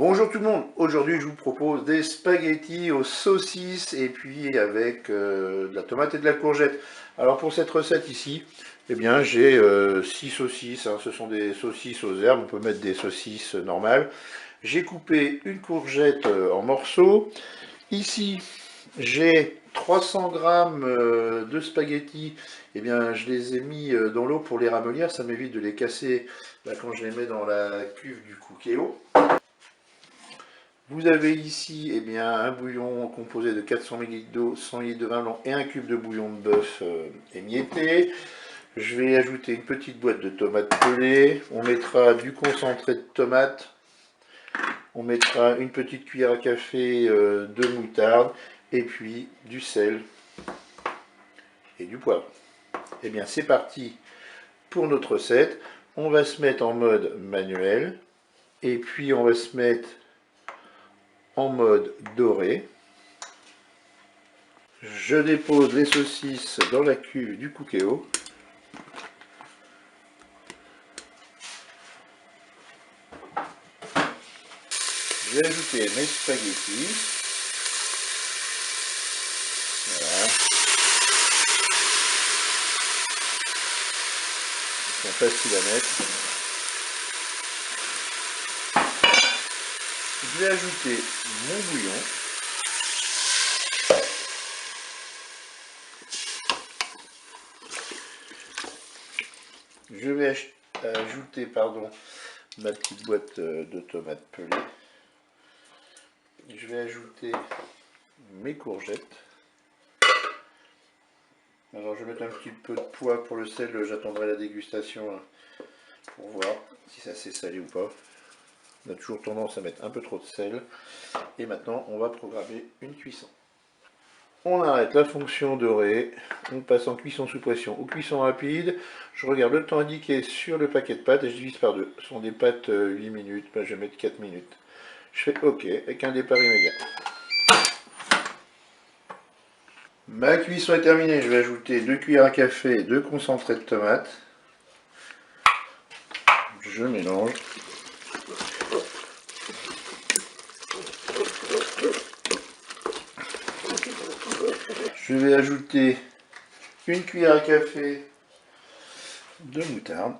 Bonjour tout le monde, aujourd'hui je vous propose des spaghettis aux saucisses et puis avec de la tomate et de la courgette. Alors pour cette recette ici, eh bien j'ai 6 saucisses, hein. Ce sont des saucisses aux herbes, on peut mettre des saucisses normales. J'ai coupé une courgette en morceaux. Ici j'ai 300 grammes de spaghettis, eh bien je les ai mis dans l'eau pour les ramollir, ça m'évite de les casser quand je les mets dans la cuve du Cookéo. Vous avez ici un bouillon composé de 400 ml d'eau, 100 ml de vin blanc et un cube de bouillon de bœuf émietté. Je vais ajouter une petite boîte de tomates pelées. On mettra du concentré de tomate. On mettra une petite cuillère à café de moutarde et puis du sel et du poivre. Et bien c'est parti pour notre recette. On va se mettre en mode manuel et puis on va se mettre en mode doré. Je dépose les saucisses dans la cuve du Cookéo. Je vais ajouter mes spaghettis. Voilà. Ils sont faciles à mettre. Je vais ajouter mon bouillon. Je vais ajouter ma petite boîte de tomates pelées. Je vais ajouter mes courgettes. Alors je vais mettre un petit peu de poids pour le sel, j'attendrai la dégustation pour voir si ça s'est salé ou pas. On a toujours tendance à mettre un peu trop de sel. Et maintenant on va programmer une cuisson. On arrête la fonction dorée, on passe en cuisson sous pression ou cuisson rapide. Je regarde le temps indiqué sur le paquet de pâtes et je divise par 2. Ce sont des pâtes 8 minutes, je vais mettre 4 minutes. Je fais OK avec un départ immédiat. Ma cuisson est terminée, je vais ajouter 2 cuillères à café de concentré de tomate. Je mélange. Je vais ajouter une cuillère à café de moutarde.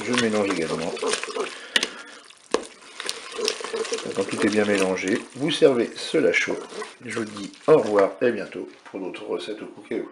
Je mélange également. Quand tout est bien mélangé, vous servez cela chaud. Je vous dis au revoir et à bientôt pour d'autres recettes au Cookéo.